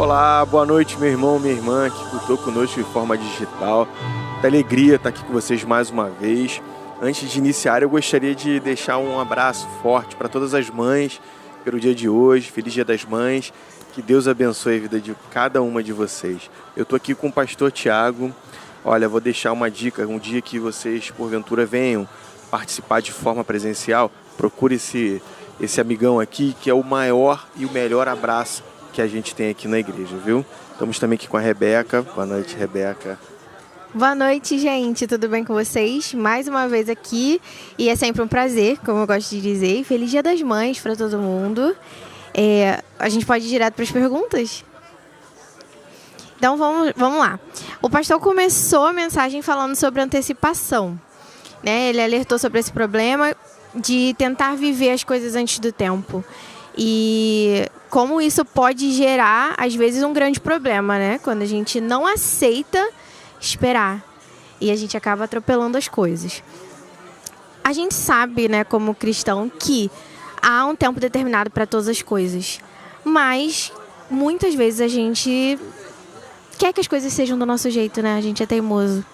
Olá, boa noite, meu irmão, minha irmã, que escutou conosco de forma digital. Da alegria estar aqui com vocês mais uma vez. Antes de iniciar, eu gostaria de deixar um abraço forte para todas as mães pelo dia de hoje. Feliz Dia das Mães. Que Deus abençoe a vida de cada uma de vocês. Eu estou aqui com o pastor Tiago. Olha, vou deixar uma dica. Um dia que vocês, porventura, venham participar de forma presencial, procure esse amigão aqui, que é o maior e o melhor abraço que a gente tem aqui na igreja, viu? Estamos também aqui com a Rebeca. Boa noite, Rebeca. Boa noite, gente. Tudo bem com vocês? Mais uma vez aqui. E é sempre um prazer, como eu gosto de dizer. Feliz Dia das Mães para todo mundo. A gente pode ir direto para as perguntas? Então, vamos lá. O pastor começou a mensagem falando sobre antecipação, né? Ele alertou sobre esse problema de tentar viver as coisas antes do tempo. E como isso pode gerar, às vezes, um grande problema, né? Quando a gente não aceita esperar e a gente acaba atropelando as coisas. A gente sabe, né, como cristão, que há um tempo determinado para todas as coisas, mas muitas vezes a gente quer que as coisas sejam do nosso jeito, né? A gente é teimoso.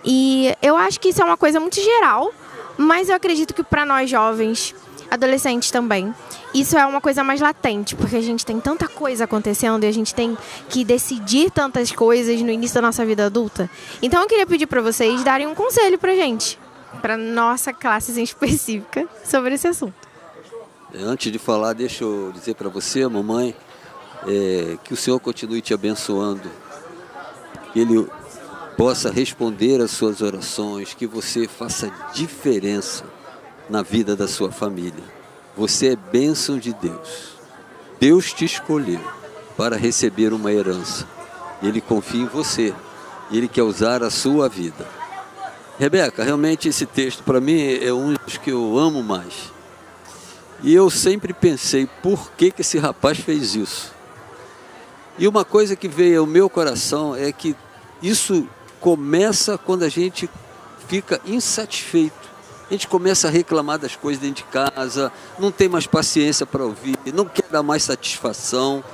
E eu acho que isso é uma coisa muito geral, mas eu acredito que para nós jovens, adolescentes também, isso é uma coisa mais latente, porque a gente tem tanta coisa acontecendo e a gente tem que decidir tantas coisas no início da nossa vida adulta. Então eu queria pedir para vocês darem um conselho pra gente, para nossa classe em específica, sobre esse assunto. Antes de falar, deixa eu dizer para você, mamãe, que o Senhor continue te abençoando, que Ele possa responder às suas orações, que você faça diferença na vida da sua família. Você é bênção de Deus. Deus te escolheu para receber uma herança. Ele confia em você. Ele quer usar a sua vida. Rebeca, realmente esse texto para mim é um dos que eu amo mais. E eu sempre pensei, por que esse rapaz fez isso? E uma coisa que veio ao meu coração é que isso começa quando a gente fica insatisfeito. A gente começa a reclamar das coisas dentro de casa, não tem mais paciência para ouvir, não quer dar mais satisfação.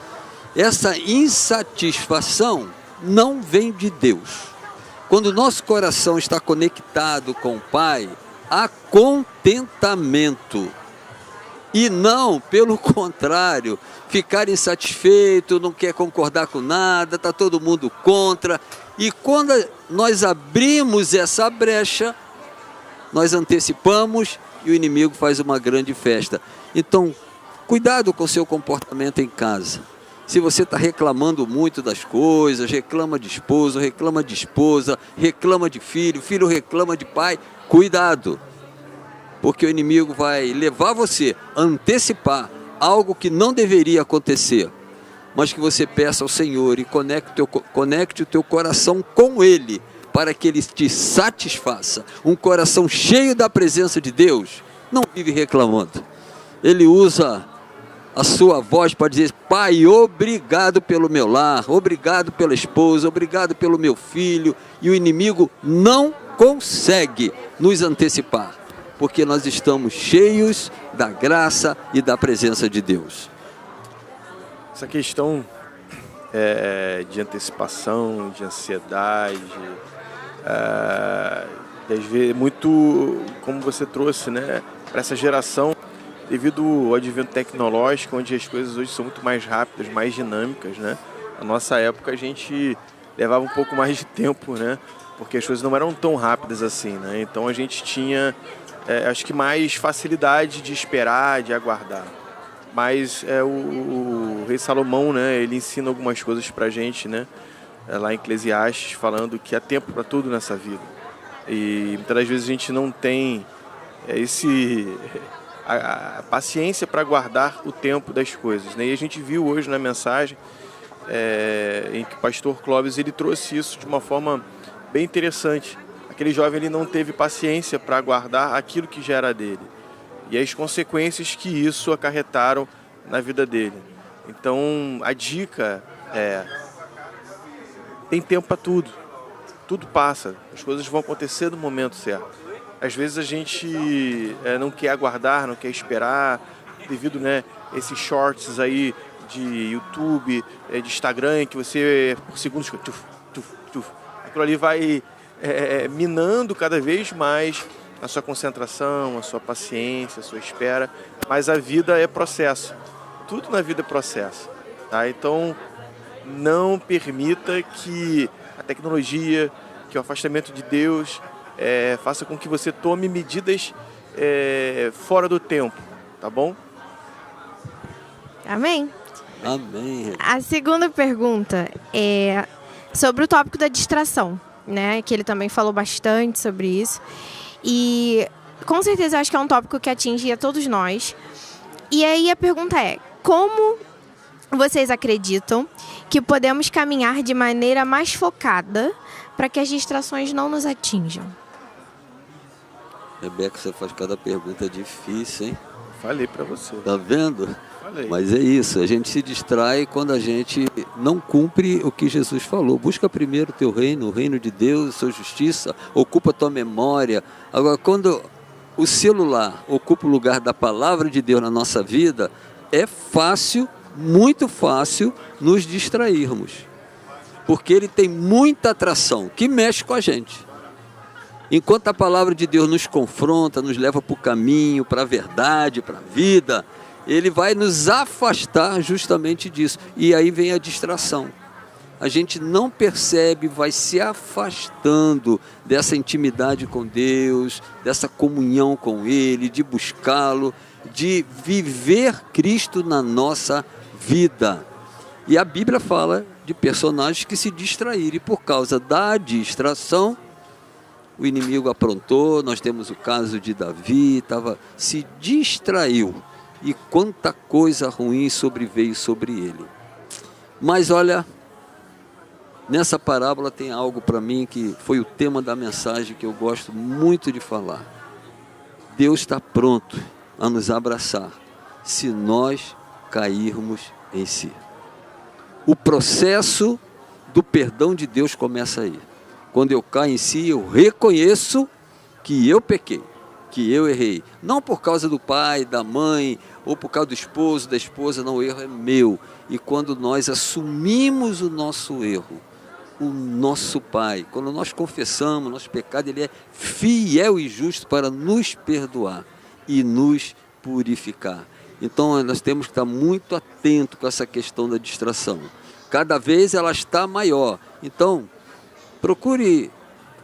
Essa insatisfação não vem de Deus. Quando o nosso coração está conectado com o Pai, há contentamento. E não, pelo contrário, ficar insatisfeito, não quer concordar com nada, está todo mundo contra. E quando nós abrimos essa brecha, nós antecipamos e o inimigo faz uma grande festa. Então, cuidado com o seu comportamento em casa. Se você está reclamando muito das coisas, reclama de esposo, reclama de esposa, reclama de filho, filho reclama de pai, cuidado. Porque o inimigo vai levar você a antecipar algo que não deveria acontecer. Mas que você peça ao Senhor e conecte o teu coração com Ele, para que Ele te satisfaça. Um coração cheio da presença de Deus não vive reclamando. Ele usa a sua voz para dizer: Pai, obrigado pelo meu lar, obrigado pela esposa, obrigado pelo meu filho. E o inimigo não consegue nos antecipar, porque nós estamos cheios da graça e da presença de Deus. Essa questão de antecipação, de ansiedade, às vezes muito, como você trouxe, né, para essa geração, devido ao advento tecnológico, onde as coisas hoje são muito mais rápidas, mais dinâmicas, né? Na nossa época a gente levava um pouco mais de tempo, né? Porque as coisas não eram tão rápidas assim, né? Então a gente tinha, acho que mais facilidade de esperar, de aguardar. Mas o rei Salomão, né, ele ensina algumas coisas pra gente, né? Lá em Eclesiastes, falando que há tempo para tudo nessa vida. E muitas das vezes a gente não tem a paciência para guardar o tempo das coisas, né? E a gente viu hoje na mensagem em que o pastor Clóvis ele trouxe isso de uma forma bem interessante. Aquele jovem ele não teve paciência para guardar aquilo que já era dele e as consequências que isso acarretaram na vida dele. Então a dica tem tempo para tudo. Tudo passa, as coisas vão acontecer no momento certo. Às vezes a gente não quer aguardar, não quer esperar, devido, né, esses shorts aí de YouTube, de Instagram, que você, por segundos, aquilo ali vai minando cada vez mais a sua concentração, a sua paciência, a sua espera. Mas a vida é processo. Tudo na vida é processo. Tá? Então, não permita que a tecnologia, que o afastamento de Deus faça com que você tome medidas fora do tempo. Tá bom? Amém. Amém. A segunda pergunta é sobre o tópico da distração, né? Que ele também falou bastante sobre isso. E com certeza eu acho que é um tópico que atinge a todos nós. E aí a pergunta é: como vocês acreditam que podemos caminhar de maneira mais focada para que as distrações não nos atinjam? Rebeca, você faz cada pergunta difícil, hein? Falei para você. Tá vendo? Falei. Mas é isso, a gente se distrai quando a gente não cumpre o que Jesus falou. Busca primeiro o teu reino, o reino de Deus, a sua justiça, ocupa a tua memória. Agora, quando o celular ocupa o lugar da palavra de Deus na nossa vida, é fácil, muito fácil, nos distrairmos. Porque ele tem muita atração que mexe com a gente. Enquanto a palavra de Deus nos confronta, nos leva para o caminho, para a verdade, para a vida, ele vai nos afastar justamente disso. E aí vem a distração. A gente não percebe, vai se afastando dessa intimidade com Deus, dessa comunhão com Ele, de buscá-lo, de viver Cristo na nossa vida. E a Bíblia fala de personagens que se distraíram, e por causa da distração, o inimigo aprontou. Nós temos o caso de Davi, se distraiu. E quanta coisa ruim sobreveio sobre ele. Mas olha, nessa parábola tem algo para mim que foi o tema da mensagem que eu gosto muito de falar. Deus está pronto a nos abraçar se nós cairmos em si. O processo do perdão de Deus começa aí. Quando eu caio em si, eu reconheço que eu pequei, que eu errei. Não por causa do pai, da mãe, ou por causa do esposo, da esposa, não, o erro é meu. E quando nós assumimos o nosso erro, o nosso Pai, quando nós confessamos nosso pecado, Ele é fiel e justo para nos perdoar e nos purificar. Então nós temos que estar muito atentos com essa questão da distração. Cada vez ela está maior. Então, procure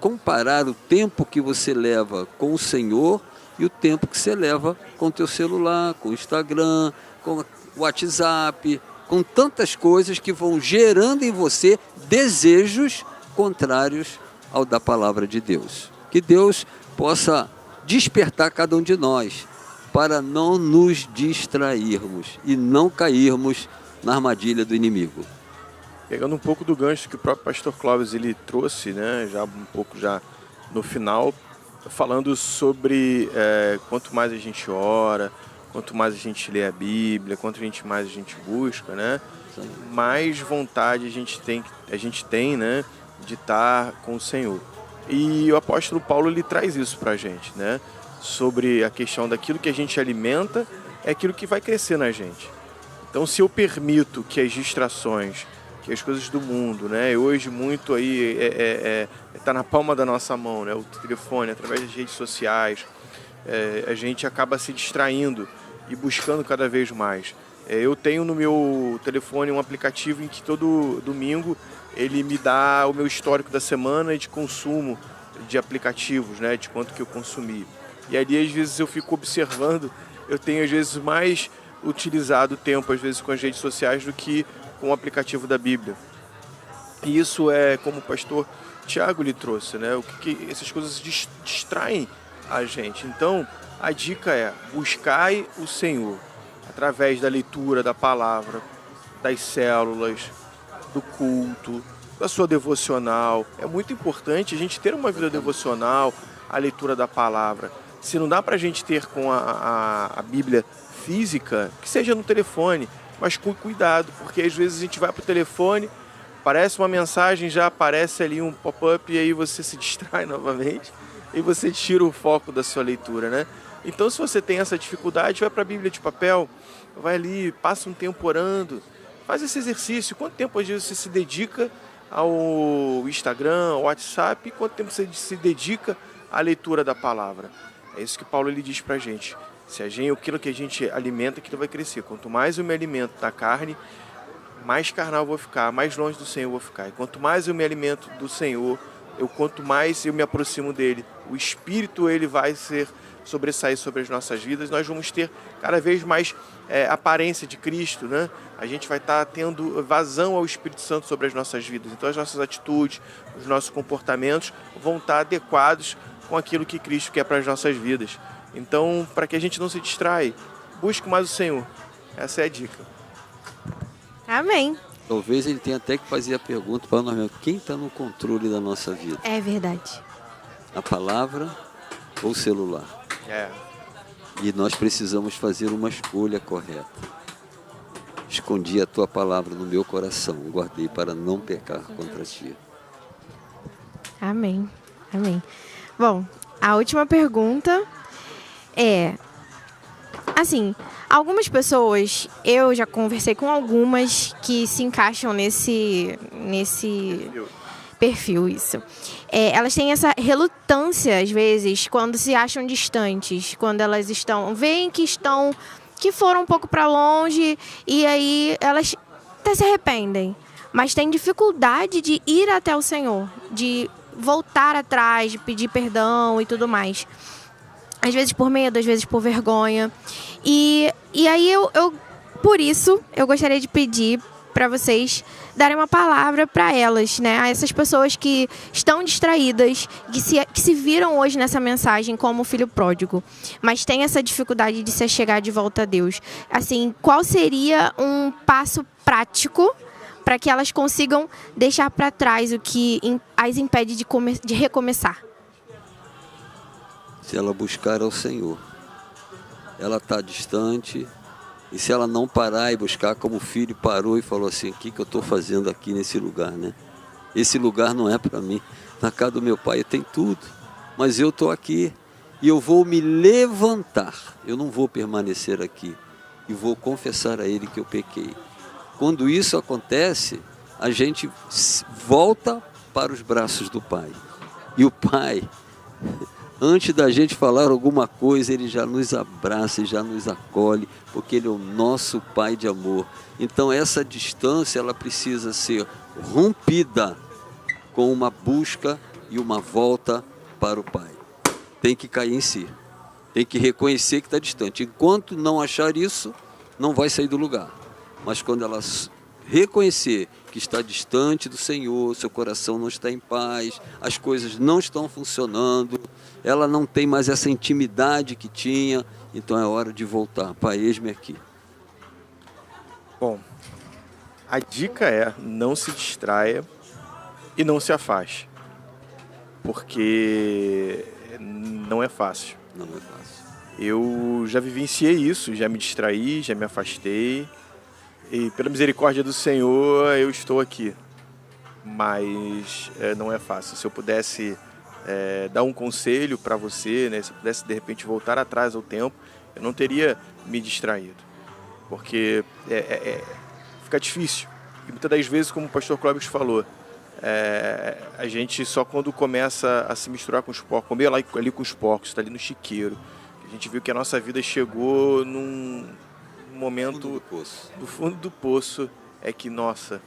comparar o tempo que você leva com o Senhor e o tempo que você leva com o teu celular, com o Instagram, com o WhatsApp, com tantas coisas que vão gerando em você desejos contrários ao da palavra de Deus. Que Deus possa despertar cada um de nós para não nos distrairmos e não cairmos na armadilha do inimigo. Pegando um pouco do gancho que o próprio pastor Clóvis ele trouxe, né, já um pouco já no final, falando sobre quanto mais a gente ora, quanto mais a gente lê a Bíblia, quanto mais a gente busca, né, mais vontade a gente tem, né, de estar com o Senhor. E o apóstolo Paulo ele traz isso para a gente, né, sobre a questão daquilo que a gente alimenta é aquilo que vai crescer na gente. Então, se eu permito que as distrações, que as coisas do mundo, né? Hoje muito aí tá na palma da nossa mão, né? O telefone, através das redes sociais, a gente acaba se distraindo e buscando cada vez mais. Eu tenho no meu telefone um aplicativo em que todo domingo ele me dá o meu histórico da semana e de consumo de aplicativos, né? De quanto que eu consumi. E ali às vezes eu fico observando, eu tenho às vezes mais utilizado o tempo às vezes com as redes sociais do que com o aplicativo da Bíblia. E isso é como o pastor Tiago lhe trouxe, né? O que essas coisas distraem a gente. Então, a dica é: buscai o Senhor através da leitura da palavra, das células, do culto, da sua devocional. É muito importante a gente ter uma vida devocional, a leitura da palavra. Se não dá para a gente ter com a Bíblia física, que seja no telefone, mas com cuidado, porque às vezes a gente vai para o telefone, aparece uma mensagem, já aparece ali um pop-up e aí você se distrai novamente e você tira o foco da sua leitura, né? Então, se você tem essa dificuldade, vai para a Bíblia de papel, vai ali, passa um tempo orando Faz esse exercício. Quanto tempo às vezes você se dedica ao Instagram, ao WhatsApp, e quanto tempo você se dedica à leitura da palavra? É isso que Paulo ele diz pra gente. Se aquilo que a gente alimenta, aquilo vai crescer. Quanto mais eu me alimento da carne, mais carnal eu vou ficar, mais longe do Senhor eu vou ficar. E quanto mais eu me alimento do Senhor, quanto mais eu me aproximo dele, o Espírito ele vai sobressair sobre as nossas vidas. Nós vamos ter cada vez mais aparência de Cristo, né? A gente vai estar tendo vazão ao Espírito Santo sobre as nossas vidas. Então as nossas atitudes, os nossos comportamentos vão estar adequados com aquilo que Cristo quer para as nossas vidas. Então, para que a gente não se distraia, busque mais o Senhor. Essa é a dica. Amém. Talvez ele tenha até que fazer a pergunta para nós mesmos: quem está no controle da nossa vida? É verdade. A palavra ou o celular? E nós precisamos fazer uma escolha correta. Escondi a tua palavra no meu coração, guardei para não pecar contra ti. Amém. Amém. Bom, a última pergunta é... Assim, algumas pessoas, eu já conversei com algumas que se encaixam nesse perfil, isso. Elas têm essa relutância, às vezes, quando se acham distantes, quando elas veem que foram um pouco para longe, e aí elas até se arrependem, mas têm dificuldade de ir até o Senhor, de voltar atrás, de pedir perdão e tudo mais. Às vezes por medo, às vezes por vergonha. E aí por isso, eu gostaria de pedir para vocês darem uma palavra para elas, né? A essas pessoas que estão distraídas, que se viram hoje nessa mensagem como filho pródigo, mas têm essa dificuldade de se achegar de volta a Deus. Assim, qual seria um passo prático para que elas consigam deixar para trás o que as impede de recomeçar? Se ela buscar ao Senhor, ela está distante, e se ela não parar e buscar, como o filho parou e falou assim: o que eu estou fazendo aqui nesse lugar, né? Esse lugar não é para mim. Na casa do meu pai tem tudo, mas eu estou aqui e eu vou me levantar. Eu não vou permanecer aqui e vou confessar a ele que eu pequei. Quando isso acontece, a gente volta para os braços do pai. E o pai, antes da gente falar alguma coisa, ele já nos abraça e já nos acolhe, porque ele é o nosso pai de amor. Então essa distância, ela precisa ser rompida com uma busca e uma volta para o pai. Tem que cair em si, tem que reconhecer que está distante. Enquanto não achar isso, não vai sair do lugar. Mas quando ela reconhecer que está distante do Senhor, seu coração não está em paz, as coisas não estão funcionando, ela não tem mais essa intimidade que tinha, então é hora de voltar. Pai, eis-me aqui. Bom, a dica é: não se distraia e não se afaste, porque não é fácil. Não é fácil. Eu já vivenciei isso, já me distraí, já me afastei, e pela misericórdia do Senhor eu estou aqui. Mas não é fácil. Se eu pudesse dar um conselho para você, né, se eu pudesse de repente voltar atrás ao tempo, eu não teria me distraído, porque fica difícil. E muitas das vezes, como o pastor Clóvis falou, a gente só quando começa a se misturar com os porcos, comer ali com os porcos, está ali no chiqueiro, a gente viu que a nossa vida chegou num momento do fundo do poço, é que, nossa,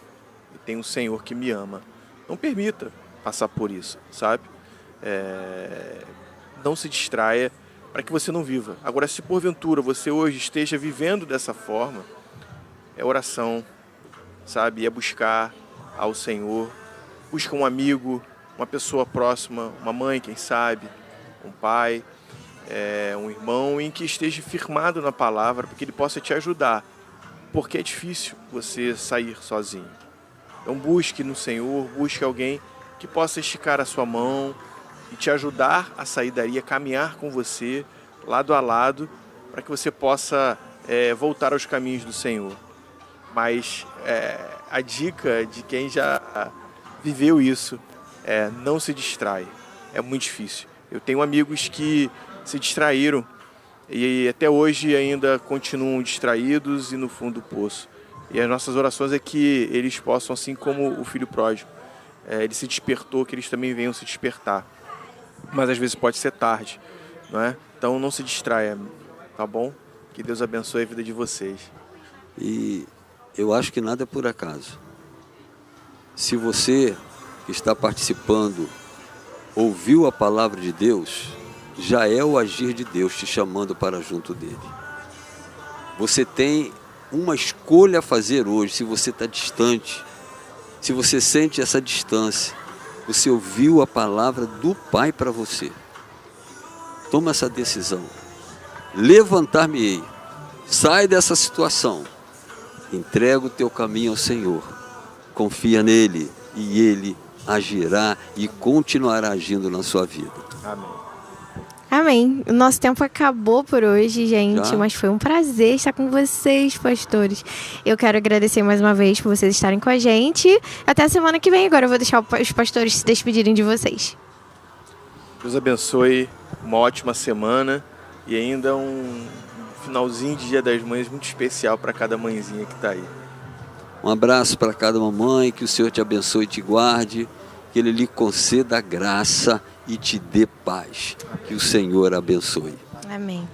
tem um Senhor que me ama. Não permita passar por isso, sabe? Não se distraia para que você não viva. Agora, se porventura você hoje esteja vivendo dessa forma, é oração, sabe? É buscar ao Senhor. Busca um amigo, uma pessoa próxima, uma mãe, quem sabe, um pai, um irmão, em que esteja firmado na palavra, para que ele possa te ajudar, porque é difícil você sair sozinho. Então busque no Senhor, busque alguém que possa esticar a sua mão e te ajudar a sair dali, a caminhar com você, lado a lado, para que você possa voltar aos caminhos do Senhor. Mas a dica de quem já viveu isso não se distrai. É muito difícil. Eu tenho amigos que se distraíram e até hoje ainda continuam distraídos e no fundo do poço. E as nossas orações é que eles possam, assim como o filho pródigo, ele se despertou, que eles também venham se despertar. Mas às vezes pode ser tarde, não é? Então não se distraia, tá bom? Que Deus abençoe a vida de vocês. E eu acho que nada é por acaso. Se você que está participando ouviu a palavra de Deus, já é o agir de Deus te chamando para junto dele. Você tem uma escolha a fazer hoje. Se você está distante, se você sente essa distância, você ouviu a palavra do Pai para você. Toma essa decisão. Levantar-me-ei. Sai dessa situação. Entrega o teu caminho ao Senhor. Confia nele e ele agirá e continuará agindo na sua vida. Amém. Amém. O nosso tempo acabou por hoje, gente, Já? mas foi um prazer estar com vocês, pastores. Eu quero agradecer mais uma vez por vocês estarem com a gente. Até a semana que vem. Agora eu vou deixar os pastores se despedirem de vocês. Deus abençoe, uma ótima semana e ainda um finalzinho de Dia das Mães muito especial para cada mãezinha que está aí. Um abraço para cada mamãe, que o Senhor te abençoe e te guarde, que Ele lhe conceda graça e te dê paz. Que o Senhor abençoe. Amém.